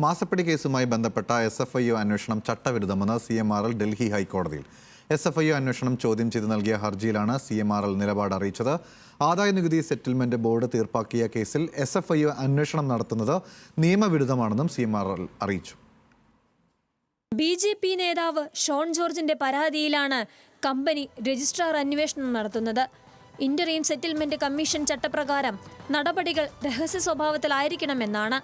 മാസപ്പടി കേസുമായി ബന്ധപ്പെട്ട SFIO അന്വേഷണം ചട്ടവിരുദ്ധമെന്ന് CMRL ഡൽഹി ഹൈക്കോടതിയിൽ. SFIO അന്വേഷണം ചോദ്യം ചെയ്ത് നൽകിയ ഹർജിയിലാണ് CMRL നിലപാട് അറിയിച്ചത്. ആദായനികുതി സെറ്റിൽമെന്റ് ബോർഡ് തീർപ്പാക്കിയ കേസിൽ SFIO അന്വേഷണം നടത്തുന്നത് നിയമവിരുദ്ധമാണെന്നും CMRL അറിയിച്ചു. BJP നേതാവ് ഷോൺ ജോർജിന്റെ പരാതിയിലാണ് കമ്പനി രജിസ്ട്രാർ അന്വേഷണം നടത്തുന്നത്. ഇന്ററീം സെറ്റിൽമെന്റ് കമ്മീഷൻ ചട്ടപ്രകാരം നടപടികൾ രഹസ്യ സ്വഭാവത്തിലായിരിക്കണമെന്നാണ്.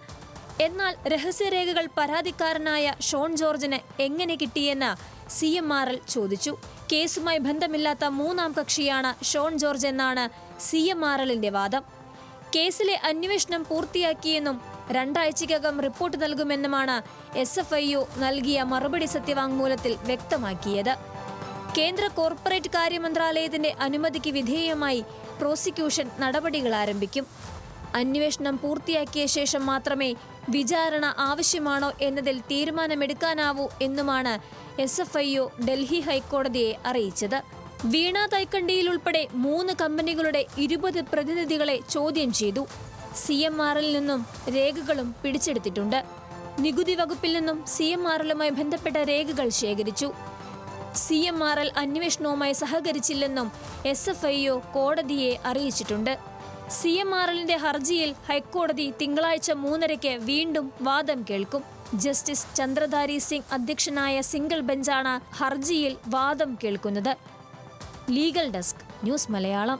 എന്നാൽ രഹസ്യരേഖകൾ പരാതിക്കാരനായ ഷോൺ ജോർജിന് എങ്ങനെ കിട്ടിയെന്ന് CMRL ചോദിച്ചു. കേസുമായി ബന്ധമില്ലാത്ത മൂന്നാം കക്ഷിയാണ് ഷോൺ ജോർജ് എന്നാണ് CMRLന്റെ വാദം. കേസിലെ അന്വേഷണം പൂർത്തിയാക്കിയെന്നും 2 ആഴ്ചയ്ക്കകം റിപ്പോർട്ട് നൽകുമെന്നുമാണ് SFIO നൽകിയ മറുപടി സത്യവാങ്മൂലത്തിൽ വ്യക്തമാക്കിയത്. കേന്ദ്ര കോർപ്പറേറ്റ് കാര്യ മന്ത്രാലയത്തിന്റെ അനുമതിക്ക് വിധേയമായി പ്രോസിക്യൂഷൻ നടപടികൾ ആരംഭിക്കും. അന്വേഷണം പൂർത്തിയാക്കിയ ശേഷം മാത്രമേ വിചാരണ ആവശ്യമാണോ എന്നതിൽ തീരുമാനമെടുക്കാനാവൂ എന്നുമാണ് SFIO ഡൽഹി ഹൈക്കോടതിയെ അറിയിച്ചത്. വീണ തൈക്കണ്ടിയിൽ ഉൾപ്പെടെ 3 കമ്പനികളുടെ 20 പ്രതിനിധികളെ ചോദ്യം ചെയ്തു. CMRL നിന്നും രേഖകളും പിടിച്ചെടുത്തിട്ടുണ്ട്. നികുതി വകുപ്പിൽ നിന്നും CMRLുമായി ബന്ധപ്പെട്ട രേഖകൾ ശേഖരിച്ചു. CMRL അന്വേഷണവുമായി സഹകരിച്ചില്ലെന്നും SFIO കോടതിയെ അറിയിച്ചിട്ടുണ്ട്. CMRLന്റെ ഹർജിയിൽ ഹൈക്കോടതി തിങ്കളാഴ്ച 3:30 വീണ്ടും വാദം കേൾക്കും. ജസ്റ്റിസ് ചന്ദ്രധാരി സിംഗ് അധ്യക്ഷനായ സിംഗിൾ ബെഞ്ചാണ് ഹർജിയിൽ വാദം കേൾക്കുന്നത്. Legal desk, news Malayalam.